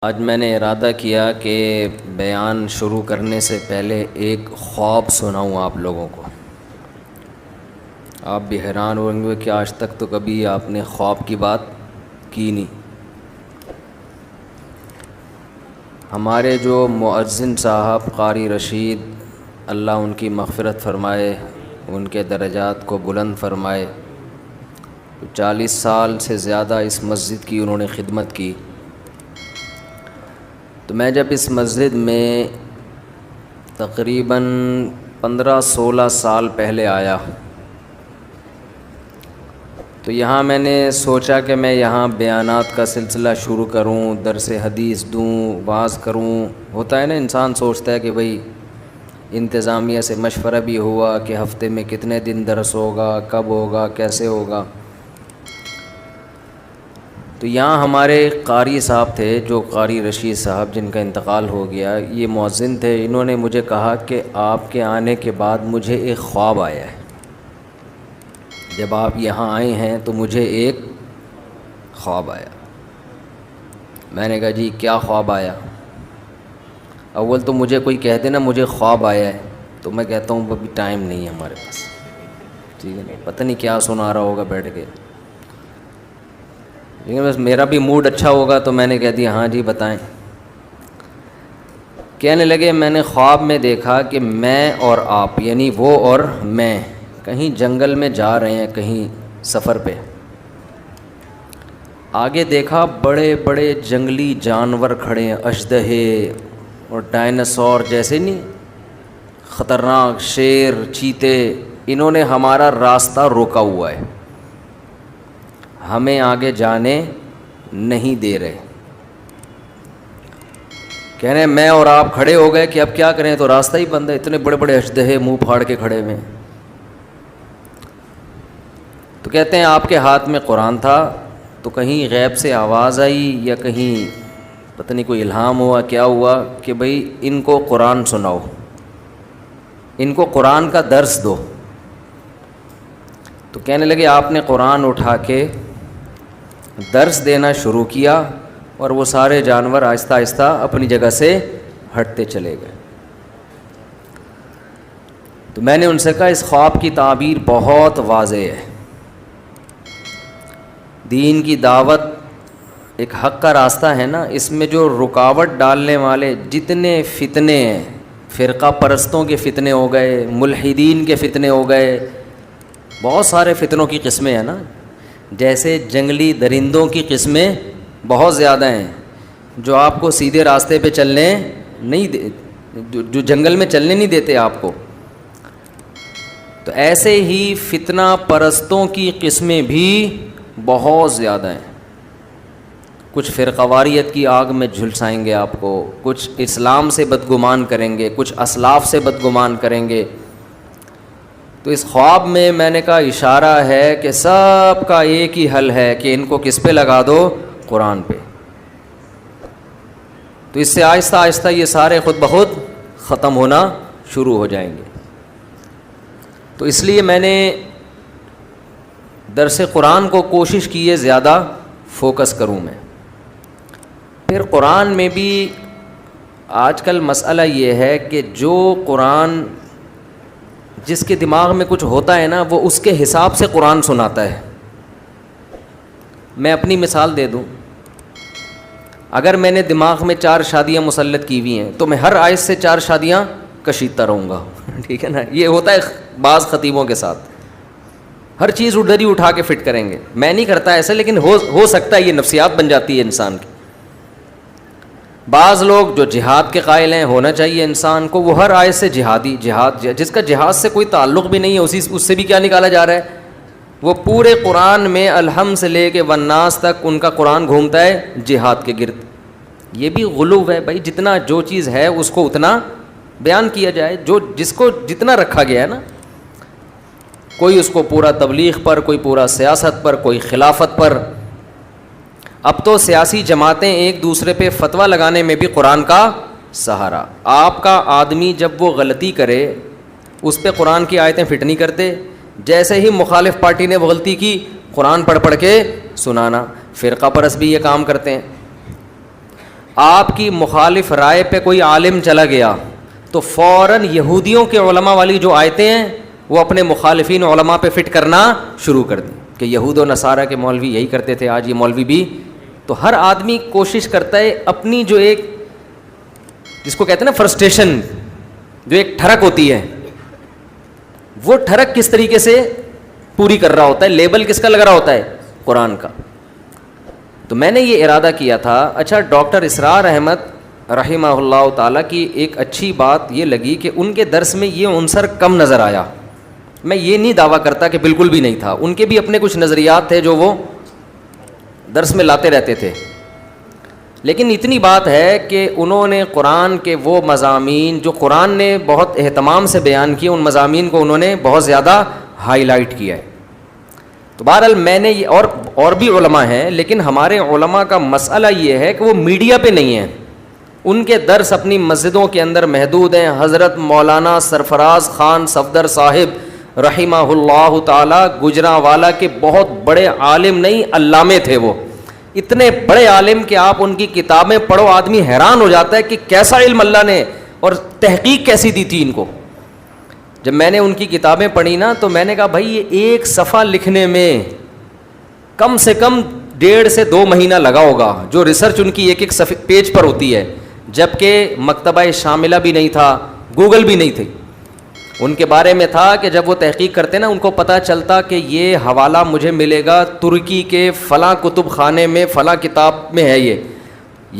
آج میں نے ارادہ کیا کہ بیان شروع کرنے سے پہلے ایک خواب سناؤں آپ لوگوں کو۔ آپ بھی حیران ہوں گے کہ آج تک تو کبھی آپ نے خواب کی بات کی نہیں۔ ہمارے جو مؤذن صاحب قاری رشید، اللہ ان کی مغفرت فرمائے، ان کے درجات کو بلند فرمائے، 40 سال سے زیادہ اس مسجد کی انہوں نے خدمت کی۔ تو میں جب اس مسجد میں تقریباً 15-16 سال پہلے آیا تو یہاں میں نے سوچا کہ میں یہاں بیانات کا سلسلہ شروع کروں، درس حدیث دوں، واعظ کروں۔ ہوتا ہے نا، انسان سوچتا ہے کہ بھئی انتظامیہ سے مشورہ بھی ہوا کہ ہفتے میں کتنے دن درس ہوگا، کب ہوگا، کیسے ہوگا۔ تو یہاں ہمارے قاری صاحب تھے، جو قاری رشید صاحب جن کا انتقال ہو گیا، یہ مؤذن تھے۔ انہوں نے مجھے کہا کہ آپ کے آنے کے بعد مجھے ایک خواب آیا ہے، جب آپ یہاں آئے ہیں تو مجھے ایک خواب آیا۔ میں نے کہا جی کیا خواب آیا؟ اول تو مجھے کوئی کہہ دے نا مجھے خواب آیا ہے تو میں کہتا ہوں ابھی ٹائم نہیں ہے ہمارے پاس، ٹھیک ہے نا، پتہ نہیں کیا سنا رہا ہوگا بیٹھ کے، لیکن بس میرا بھی موڈ اچھا ہوگا تو میں نے کہہ دیا ہاں جی بتائیں۔ کہنے لگے میں نے خواب میں دیکھا کہ میں اور آپ، یعنی وہ اور میں، کہیں جنگل میں جا رہے ہیں، کہیں سفر پہ۔ آگے دیکھا بڑے بڑے جنگلی جانور کھڑے ہیں، اژدہے اور ڈائناسور جیسے، نہیں خطرناک، شیر، چیتے۔ انہوں نے ہمارا راستہ روکا ہوا ہے، ہمیں آگے جانے نہیں دے رہے۔ کہہ رہے ہیں میں اور آپ کھڑے ہو گئے کہ اب کیا کریں، تو راستہ ہی بند ہے، اتنے بڑے بڑے اژدہے منہ پھاڑ کے کھڑے ہوئے۔ تو کہتے ہیں آپ کے ہاتھ میں قرآن تھا، تو کہیں غیب سے آواز آئی یا کہیں پتہ نہیں کوئی الہام ہوا، کیا ہوا کہ بھئی ان کو قرآن سناؤ، ان کو قرآن کا درس دو۔ تو کہنے لگے آپ نے قرآن اٹھا کے درس دینا شروع کیا اور وہ سارے جانور آہستہ آہستہ اپنی جگہ سے ہٹتے چلے گئے۔ تو میں نے ان سے کہا اس خواب کی تعبیر بہت واضح ہے، دین کی دعوت ایک حق کا راستہ ہے نا، اس میں جو رکاوٹ ڈالنے والے جتنے فتنے ہیں، فرقہ پرستوں کے فتنے ہو گئے، ملحدین کے فتنے ہو گئے، بہت سارے فتنوں کی قسمیں ہیں نا، جیسے جنگلی درندوں کی قسمیں بہت زیادہ ہیں، جو آپ کو سیدھے راستے پہ چلنے نہیں جو جنگل میں چلنے نہیں دیتے آپ کو۔ تو ایسے ہی فتنہ پرستوں کی قسمیں بھی بہت زیادہ ہیں، کچھ فرقواریت کی آگ میں جھلسائیں گے آپ کو، کچھ اسلام سے بدگمان کریں گے، کچھ اسلاف سے بدگمان کریں گے۔ تو اس خواب میں نے کہا اشارہ ہے کہ سب کا ایک ہی حل ہے کہ ان کو کس پہ لگا دو، قرآن پہ۔ تو اس سے آہستہ آہستہ یہ سارے خود بخود ختم ہونا شروع ہو جائیں گے۔ تو اس لیے میں نے درس قرآن کو کوشش کی ہے زیادہ فوکس کروں میں۔ پھر قرآن میں بھی آج کل مسئلہ یہ ہے کہ جو قرآن جس کے دماغ میں کچھ ہوتا ہے نا، وہ اس کے حساب سے قرآن سناتا ہے۔ میں اپنی مثال دے دوں، اگر میں نے دماغ میں 4 شادیاں مسلط کی ہوئی ہیں تو میں ہر آیت سے 4 شادیاں کشیدتا رہوں گا، ٹھیک ہے نا۔ یہ ہوتا ہے بعض خطیبوں کے ساتھ، ہر چیز ادھر ہی اٹھا کے فٹ کریں گے۔ میں نہیں کرتا ایسا، لیکن ہو سکتا ہے، یہ نفسیات بن جاتی ہے انسان کی۔ بعض لوگ جو جہاد کے قائل ہیں، ہونا چاہیے انسان کو، وہ ہر آیت سے جہاد جس کا جہاد سے کوئی تعلق بھی نہیں ہے اس سے بھی کیا نکالا جا رہا ہے، وہ پورے قرآن میں الحمد سے لے کے والناس تک ان کا قرآن گھومتا ہے جہاد کے گرد۔ یہ بھی غلو ہے بھائی، جتنا جو چیز ہے اس کو اتنا بیان کیا جائے، جس کو جتنا رکھا گیا ہے نا۔ کوئی اس کو پورا تبلیغ پر، کوئی پورا سیاست پر، کوئی خلافت پر۔ اب تو سیاسی جماعتیں ایک دوسرے پہ فتویٰ لگانے میں بھی قرآن کا سہارا۔ آپ کا آدمی جب وہ غلطی کرے اس پہ قرآن کی آیتیں فٹ نہیں کرتے، جیسے ہی مخالف پارٹی نے وہ غلطی کی قرآن پڑھ کے سنانا۔ فرقہ پرست بھی یہ کام کرتے ہیں۔ آپ کی مخالف رائے پہ کوئی عالم چلا گیا تو فوراً یہودیوں کے علماء والی جو آیتیں ہیں وہ اپنے مخالفین علماء پہ فٹ کرنا شروع کر دیں کہ یہود و نصارہ کے مولوی یہی کرتے تھے، آج یہ مولوی بھی. تو ہر آدمی کوشش کرتا ہے اپنی جو ایک جس کو کہتے ہیں نا فرسٹریشن، جو ایک ٹھڑک ہوتی ہے، وہ ٹھڑک کس طریقے سے پوری کر رہا ہوتا ہے. لیبل کس کا لگ رہا ہوتا ہے؟ قرآن کا. تو میں نے یہ ارادہ کیا تھا. اچھا، ڈاکٹر اسرار احمد رحمہ اللہ تعالیٰ کی ایک اچھی بات یہ لگی کہ ان کے درس میں یہ عنصر کم نظر آیا. میں یہ نہیں دعویٰ کرتا کہ بالکل بھی نہیں تھا، ان کے بھی اپنے کچھ نظریات تھے جو وہ درس میں لاتے رہتے تھے، لیکن اتنی بات ہے کہ انہوں نے قرآن کے وہ مضامین جو قرآن نے بہت اہتمام سے بیان کیے، ان مضامین کو انہوں نے بہت زیادہ ہائی لائٹ کیا ہے. تو بہرحال میں نے یہ اور بھی علماء ہیں، لیکن ہمارے علماء کا مسئلہ یہ ہے کہ وہ میڈیا پہ نہیں ہیں، ان کے درس اپنی مسجدوں کے اندر محدود ہیں. حضرت مولانا سرفراز خان صفدر صاحب رحمہ اللہ تعالی گجرانوالہ کے بہت بڑے عالم نہیں علامے تھے. وہ اتنے بڑے عالم کہ آپ ان کی کتابیں پڑھو آدمی حیران ہو جاتا ہے کہ کیسا علم اللہ نے اور تحقیق کیسی دی تھی ان کو. جب میں نے ان کی کتابیں پڑھی نا تو میں نے کہا بھائی یہ ایک صفحہ لکھنے میں کم سے کم 1.5 سے 2 مہینہ لگا ہوگا، جو ریسرچ ان کی ایک ایک پیج پر ہوتی ہے، جبکہ مکتبہ شاملہ بھی نہیں تھا، گوگل بھی نہیں تھی. ان کے بارے میں تھا کہ جب وہ تحقیق کرتے نا ان کو پتہ چلتا کہ یہ حوالہ مجھے ملے گا ترکی کے فلاں کتب خانے میں فلاں کتاب میں ہے، یہ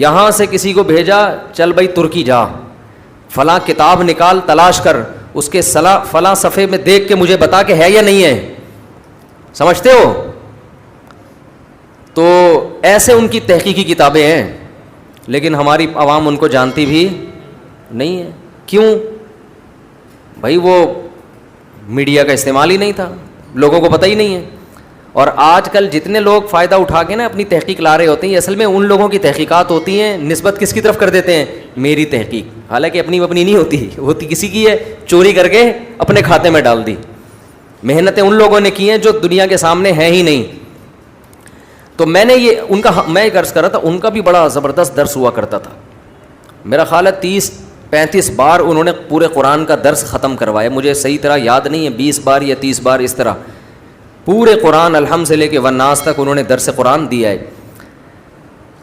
یہاں سے کسی کو بھیجا، چل بھائی ترکی جا، فلاں کتاب نکال تلاش کر، اس کے فلاں صفحے میں دیکھ کے مجھے بتا کہ ہے یا نہیں ہے. سمجھتے ہو؟ تو ایسے ان کی تحقیقی کتابیں ہیں، لیکن ہماری عوام ان کو جانتی بھی نہیں ہے. کیوں؟ بھائی وہ میڈیا کا استعمال ہی نہیں تھا، لوگوں کو پتہ ہی نہیں ہے. اور آج کل جتنے لوگ فائدہ اٹھا کے نا اپنی تحقیق لا رہے ہوتے ہیں، اصل میں ان لوگوں کی تحقیقات ہوتی ہیں، نسبت کس کی طرف کر دیتے ہیں؟ میری تحقیق. حالانکہ اپنی نہیں ہوتی کسی کی ہے، چوری کر کے اپنے کھاتے میں ڈال دی. محنتیں ان لوگوں نے کی ہیں جو دنیا کے سامنے ہیں ہی نہیں. تو میں نے یہ ان کا میں ایک عرض کر رہا تھا، ان کا بھی بڑا زبردست درس ہوا کرتا تھا. میرا خیال ہے 30-35 بار انہوں نے پورے قرآن کا درس ختم کروایا، مجھے صحیح طرح یاد نہیں ہے، 20 بار یا 30 بار اس طرح پورے قرآن الحمد سے لے کے والناس تک انہوں نے درس قرآن دیا ہے.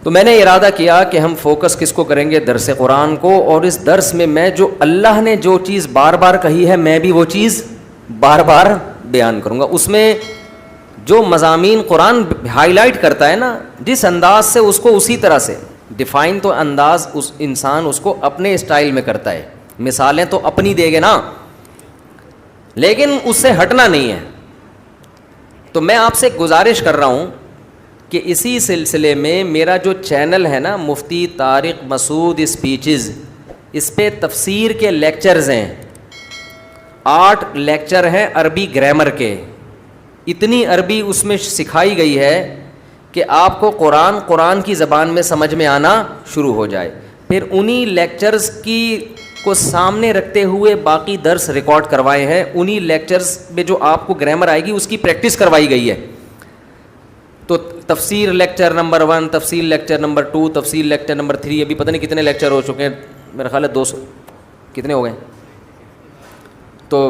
تو میں نے ارادہ کیا کہ ہم فوکس کس کو کریں گے؟ درس قرآن کو. اور اس درس میں میں جو اللہ نے جو چیز بار بار کہی ہے میں بھی وہ چیز بار بار بیان کروں گا. اس میں جو مضامین قرآن ہائی لائٹ کرتا ہے نا، جس انداز سے اس کو اسی طرح سے ڈیفائن تو انداز اس انسان اس کو اپنے اسٹائل میں کرتا ہے. مثالیں تو اپنی دے گے نا، لیکن اس سے ہٹنا نہیں ہے. تو میں آپ سے گزارش کر رہا ہوں کہ اسی سلسلے میں میرا جو چینل ہے نا مفتی طارق مسعود اسپیچز، اس پہ تفسیر کے لیکچرز ہیں. 8 لیکچر ہیں عربی گرامر کے. اتنی عربی اس میں سکھائی گئی ہے کہ آپ کو قرآن کی زبان میں سمجھ میں آنا شروع ہو جائے. پھر انہی لیکچرز کو سامنے رکھتے ہوئے باقی درس ریکارڈ کروائے ہیں. انہی لیکچرز میں جو آپ کو گرامر آئے گی اس کی پریکٹس کروائی گئی ہے. تو تفسیر لیکچر نمبر 1، تفسیر لیکچر نمبر 2، تفسیر لیکچر نمبر 3، ابھی پتہ نہیں کتنے لیکچر ہو چکے ہیں، میرا خیال ہے 200 کتنے ہو گئے ہیں، تو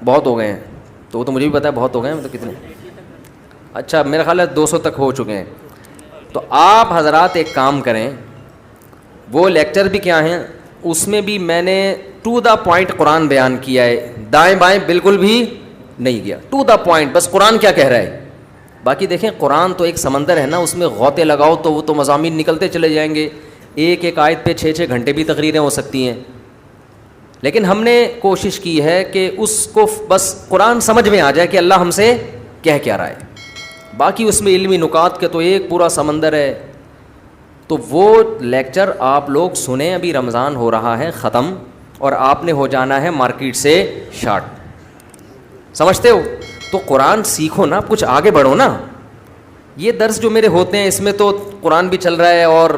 بہت ہو گئے ہیں. تو وہ تو مجھے بھی پتا ہے بہت ہو گئے ہیں، تو کتنے، اچھا میرا خیال ہے 200 تک ہو چکے ہیں. تو آپ حضرات ایک کام کریں، وہ لیکچر بھی کیا ہیں اس میں بھی میں نے ٹو دا پوائنٹ قرآن بیان کیا ہے، دائیں بائیں بالکل بھی نہیں گیا. ٹو دا پوائنٹ، بس قرآن کیا کہہ رہا ہے. باقی دیکھیں قرآن تو ایک سمندر ہے نا، اس میں غوطے لگاؤ تو وہ تو مضامین نکلتے چلے جائیں گے. ایک آیت پہ 6 گھنٹے بھی تقریریں ہو سکتی ہیں. لیکن ہم نے کوشش کی ہے کہ اس کو بس قرآن سمجھ میں آ جائے کہ اللہ ہم سے کہہ کیا رہا ہے. باقی اس میں علمی نکات کے تو ایک پورا سمندر ہے. تو وہ لیکچر آپ لوگ سنیں. ابھی رمضان ہو رہا ہے ختم، اور آپ نے ہو جانا ہے مارکیٹ سے شارٹ. سمجھتے ہو؟ تو قرآن سیکھو نا، کچھ آگے بڑھو نا. یہ درس جو میرے ہوتے ہیں اس میں تو قرآن بھی چل رہا ہے اور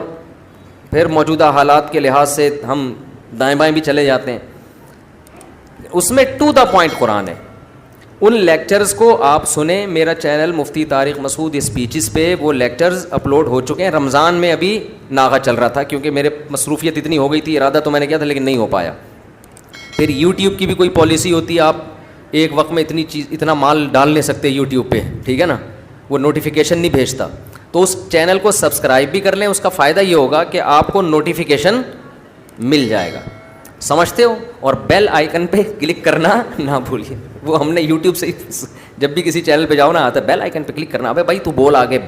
پھر موجودہ حالات کے لحاظ سے ہم دائیں بائیں بھی چلے جاتے ہیں. اس میں ٹو دا پوائنٹ قرآن ہے. ان لیکچرز کو آپ سنیں. میرا چینل مفتی طارق مسعود اسپیچز پہ وہ لیکچرز اپلوڈ ہو چکے ہیں. رمضان میں ابھی ناغہ چل رہا تھا کیونکہ میرے مصروفیت اتنی ہو گئی تھی, ارادہ تو میں نے کیا تھا لیکن نہیں ہو پایا. پھر یوٹیوب کی بھی کوئی پالیسی ہوتی ہے, آپ ایک وقت میں اتنا مال ڈال نہیں سکتے یوٹیوب پہ, ٹھیک ہے نا, وہ نوٹیفیکیشن نہیں بھیجتا. تو اس چینل کو سبسکرائب بھی کر لیں. اس کا فائدہ یہ ہوگا کہ آپ کو نوٹیفیکیشن مل جائے گا, سمجھتے ہو. اور بیل آئیکن پہ کلک کرنا نہ بھولیے. وہ ہم نے یوٹیوب سے جب بھی کسی چینل پہ جاؤ نا, آتا ہے بیل آئیکن پہ کلک کرنا. ابے بھائی تو بول آگے,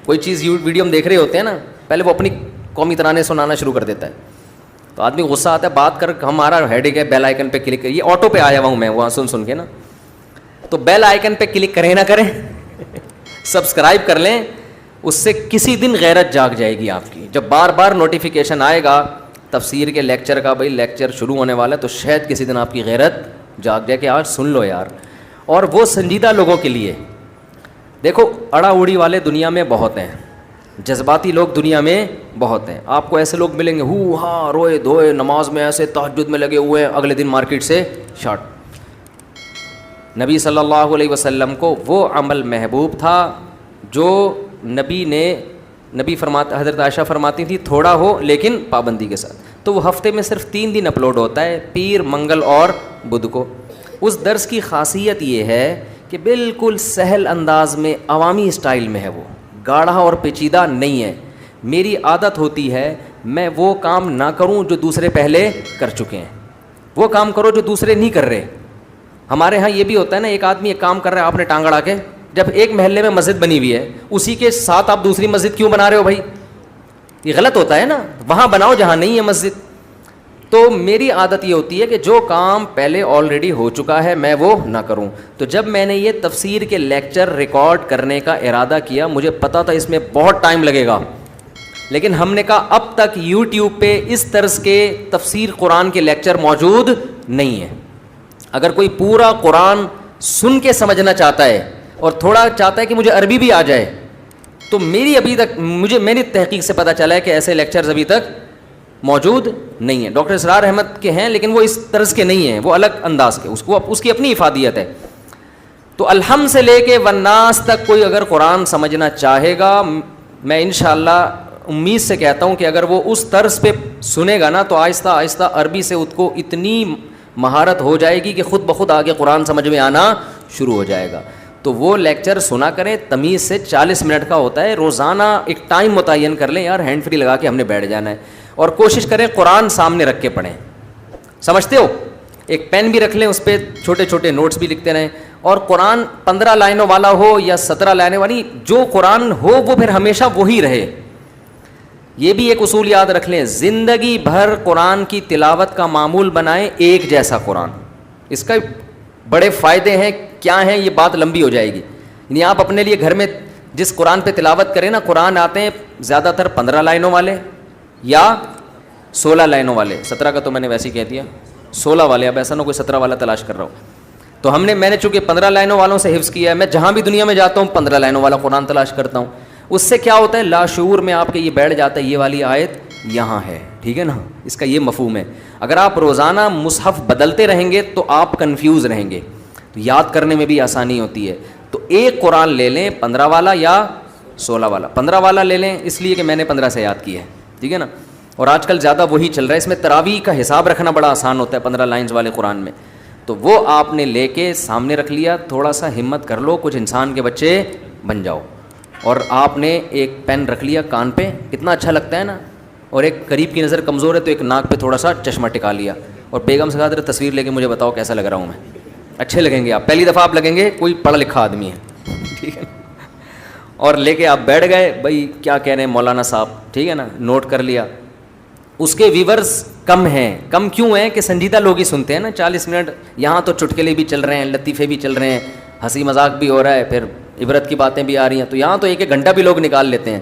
کوئی چیز ویڈیو ہم دیکھ رہے ہوتے ہیں نا, پہلے وہ اپنی قومی ترانے سنانا شروع کر دیتا ہے, تو آدمی غصہ آتا ہے. بات کر ہمارا ہیڈک ہے, بیل آئیکن پہ کلک کر, یہ آٹو پہ آیا ہوا ہوں میں وہاں سن کے نا. تو بیل آئیکن پہ کلک کریں نہ کریں, سبسکرائب کر لیں. اس سے کسی دن غیرت جاگ جائے گی آپ کی. جب بار بار نوٹیفیکیشن آئے گا تفسیر کے لیکچر کا, بھائی لیکچر شروع ہونے والا ہے, تو شاید کسی دن آپ کی غیرت جاگ جائے کہ آج سن لو یار. اور وہ سنجیدہ لوگوں کے لیے, دیکھو اڑا اڑی والے دنیا میں بہت ہیں, جذباتی لوگ دنیا میں بہت ہیں. آپ کو ایسے لوگ ملیں گے ہو ہاں روئے دھوئے نماز میں ایسے تہجد میں لگے ہوئے ہیں, اگلے دن مارکیٹ سے شارٹ. نبی صلی اللہ علیہ وسلم کو وہ عمل محبوب تھا جو نبی فرماتا, حضرت عائشہ فرماتی تھی تھوڑا ہو لیکن پابندی کے ساتھ. تو وہ ہفتے میں صرف 3 دن اپلوڈ ہوتا ہے, پیر, منگل اور بدھ کو. اس درس کی خاصیت یہ ہے کہ بالکل سہل انداز میں عوامی اسٹائل میں ہے, وہ گاڑھا اور پیچیدہ نہیں ہے. میری عادت ہوتی ہے میں وہ کام نہ کروں جو دوسرے پہلے کر چکے ہیں, وہ کام کرو جو دوسرے نہیں کر رہے. ہمارے ہاں یہ بھی ہوتا ہے نا, ایک آدمی ایک کام کر رہا ہے, آپ نے ٹانگ اڑا کے, جب ایک محلے میں مسجد بنی ہوئی ہے اسی کے ساتھ آپ دوسری مسجد کیوں بنا رہے ہو بھائی؟ یہ غلط ہوتا ہے نا, وہاں بناؤ جہاں نہیں ہے مسجد. تو میری عادت یہ ہوتی ہے کہ جو کام پہلے آلریڈی ہو چکا ہے میں وہ نہ کروں. تو جب میں نے یہ تفسیر کے لیکچر ریکارڈ کرنے کا ارادہ کیا, مجھے پتا تھا اس میں بہت ٹائم لگے گا, لیکن ہم نے کہا اب تک یوٹیوب پہ اس طرز کے تفسیر قرآن کے لیکچر موجود نہیں ہیں. اگر کوئی پورا قرآن سن کے سمجھنا چاہتا ہے اور تھوڑا چاہتا ہے کہ مجھے عربی بھی آ جائے, تو میری تحقیق سے پتہ چلا ہے کہ ایسے لیکچرز ابھی تک موجود نہیں ہیں. ڈاکٹر اسرار احمد کے ہیں لیکن وہ اس طرز کے نہیں ہیں, وہ الگ انداز کے, اس کی اپنی افادیت ہے. تو الحمد سے لے کے والناس تک کوئی اگر قرآن سمجھنا چاہے گا, میں انشاءاللہ امید سے کہتا ہوں کہ اگر وہ اس طرز پہ سنے گا نا تو آہستہ آہستہ عربی سے اس کو اتنی مہارت ہو جائے گی کہ خود بخود آگے قرآن سمجھ میں آنا شروع ہو جائے گا. تو وہ لیکچر سنا کریں, تمیز سے 40 منٹ کا ہوتا ہے. روزانہ ایک ٹائم متعین کر لیں یار, ہینڈ فری لگا کے ہم نے بیٹھ جانا ہے, اور کوشش کریں قرآن سامنے رکھ کے پڑھیں. سمجھتے ہو, ایک پین بھی رکھ لیں, اس پہ چھوٹے چھوٹے نوٹس بھی لکھتے رہیں. اور قرآن 15 لائنوں والا ہو یا 17 لائنوں والی, جو قرآن ہو وہ پھر ہمیشہ وہی رہے. یہ بھی ایک اصول یاد رکھ لیں, زندگی بھر قرآن کی تلاوت کا معمول بنائیں ایک جیسا قرآن. اس کا بڑے فائدے ہیں, کیا ہیں یہ بات لمبی ہو جائے گی. یعنی آپ اپنے لیے گھر میں جس قرآن پہ تلاوت کریں نا, قرآن آتے ہیں زیادہ تر 15 لائنوں والے یا 16 لائنوں والے. 17 کا تو میں نے ویسے ہی کہہ دیا, 16 والے. اب ایسا نہ کوئی 17 والا تلاش کر رہا ہوں. تو میں نے چونکہ 15 لائنوں والوں سے حفظ کیا ہے, میں جہاں بھی دنیا میں جاتا ہوں 15 لائنوں والا قرآن تلاش کرتا ہوں. اس سے کیا ہوتا ہے, لاشعور میں آپ کے یہ بیٹھ جاتا ہے یہ والی آیت یہاں ہے, ٹھیک ہے نا. اس کا یہ مفہوم ہے. اگر آپ روزانہ مصحف بدلتے رہیں گے تو آپ کنفیوز رہیں گے, تو یاد کرنے میں بھی آسانی ہوتی ہے. تو ایک قرآن لے لیں 15 والا یا 16 والا. 15 والا لے لیں اس لیے کہ میں نے 15 سے یاد کیا ہے, ٹھیک ہے نا. اور آج کل زیادہ وہی چل رہا ہے. اس میں تراویح کا حساب رکھنا بڑا آسان ہوتا ہے 15 لائنز والے قرآن میں. تو وہ آپ نے لے کے سامنے رکھ لیا. تھوڑا سا ہمت کر لو, کچھ انسان کے بچے بن جاؤ. اور آپ نے ایک پین رکھ لیا کان پہ, کتنا اچھا لگتا ہے نا. اور ایک قریب کی نظر کمزور ہے تو ایک ناک پہ تھوڑا سا چشمہ ٹکا لیا, اور بیگم سے کہا ذرا تصویر لے کے مجھے بتاؤ کیسا لگ رہا ہوں میں. اچھے لگیں گے آپ, پہلی دفعہ آپ لگیں گے کوئی پڑھا لکھا آدمی ہے, ٹھیک ہے. اور لے کے آپ بیٹھ گئے, بھائی کیا کہہ رہے ہیں مولانا صاحب, ٹھیک ہے نا, نوٹ کر لیا. اس کے ویورز کم ہیں. کم کیوں ہیں کہ سنجیدہ لوگ ہی سنتے ہیں نا 40 منٹ. یہاں تو چٹکلے بھی چل رہے ہیں, لطیفے بھی چل رہے ہیں, ہنسی مذاق بھی ہو رہا ہے, پھر عبرت کی باتیں بھی آ رہی ہیں. تو یہاں تو 1 گھنٹہ بھی لوگ نکال لیتے ہیں.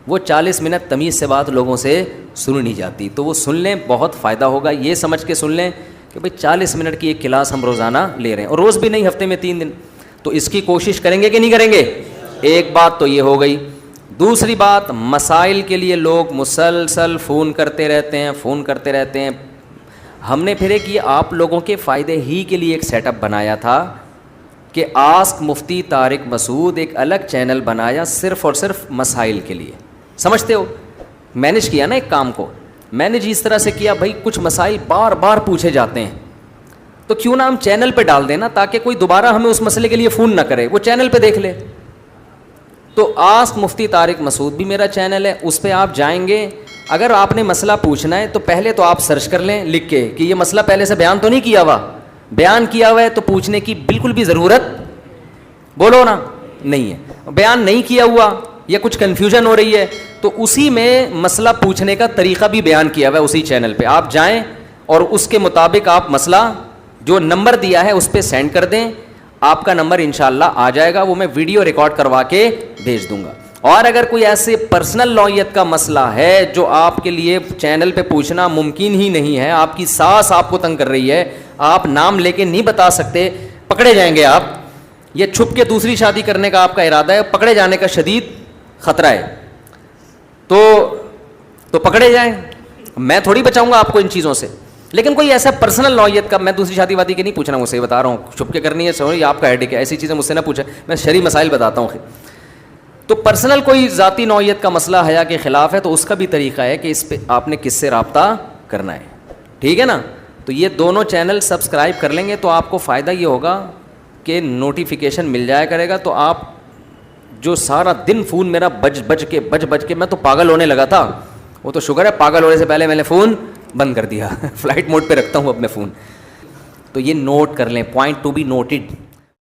وہ 40 منٹ تمیز سے بات لوگوں سے سن نہیں جاتی. تو وہ سن لیں, بہت فائدہ ہوگا. یہ سمجھ کے سن لیں کہ بھئی 40 منٹ کی ایک کلاس ہم روزانہ لے رہے ہیں, اور روز بھی نہیں, ہفتے میں 3 دن. تو اس کی کوشش کریں گے کہ نہیں کریں گے؟ ایک بات تو یہ ہو گئی. دوسری بات, مسائل کے لیے لوگ مسلسل فون کرتے رہتے ہیں. ہم نے پھر ایک یہ آپ لوگوں کے فائدے ہی کے لیے ایک سیٹ اپ بنایا تھا کہ آسک مفتی طارق مسعود ایک الگ چینل بنایا صرف اور صرف مسائل کے لیے. سمجھتے ہو مینیج کیا نا ایک کام کو, مینیج اس طرح سے کیا بھائی کچھ مسائل بار بار پوچھے جاتے ہیں تو کیوں نہ ہم چینل پہ ڈال دینا تاکہ کوئی دوبارہ ہمیں اس مسئلے کے لیے فون نہ کرے, وہ چینل پہ دیکھ لے. تو آسک مفتی طارق مسعود بھی میرا چینل ہے, اس پہ آپ جائیں گے. اگر آپ نے مسئلہ پوچھنا ہے تو پہلے تو آپ سرچ کر لیں لکھ کے کہ یہ مسئلہ پہلے سے بیان تو نہیں کیا ہوا, بیان کیا ہوا ہے تو پوچھنے کی بالکل بھی ضرورت بولو نا نہیں ہے. بیان نہیں کیا ہوا یا کچھ کنفیوژن ہو رہی ہے تو اسی میں مسئلہ پوچھنے کا طریقہ بھی بیان کیا ہوا ہے, اسی چینل پہ آپ جائیں اور اس کے مطابق آپ مسئلہ جو نمبر دیا ہے اس پہ سینڈ کر دیں, آپ کا نمبر انشاءاللہ آ جائے گا, وہ میں ویڈیو ریکارڈ کروا کے بھیج دوں گا. اور اگر کوئی ایسے پرسنل نوعیت کا مسئلہ ہے جو آپ کے لیے چینل پہ پوچھنا ممکن ہی نہیں ہے, آپ کی ساس آپ کو تنگ کر رہی ہے, آپ نام لے کے نہیں بتا سکتے, پکڑے جائیں گے آپ, یہ چھپ کے دوسری شادی کرنے کا آپ کا ارادہ ہے, پکڑے جانے کا شدید خطرہ ہے, تو پکڑے جائیں, میں تھوڑی بچاؤں گا آپ کو ان چیزوں سے. لیکن کوئی ایسا پرسنل نوعیت کا, میں دوسری شادی وادی کی نہیں پوچھ رہا ہوں, اسے بتا رہا ہوں چھپ کے کرنی ہے سوری آپ کا ہیڈک ہے, ایسی چیزیں مجھ سے نہ پوچھیں, میں شرعی مسائل بتاتا ہوں. تو پرسنل کوئی ذاتی نوعیت کا مسئلہ حیا کے خلاف ہے تو اس کا بھی طریقہ ہے کہ اس پہ آپ نے کس سے رابطہ کرنا ہے, ٹھیک ہے نا. تو یہ دونوں چینل سبسکرائب کر لیں گے تو آپ کو فائدہ یہ ہوگا کہ نوٹیفیکیشن مل جایا کرے گا. تو آپ جو سارا دن فون میرا بج کے میں تو پاگل ہونے لگا تھا, وہ تو شکر ہے پاگل ہونے سے پہلے میں نے فون بند کر دیا, فلائٹ موڈ پہ رکھتا ہوں اپنے فون. تو یہ نوٹ کر لیں, پوائنٹ ٹو بی نوٹڈ.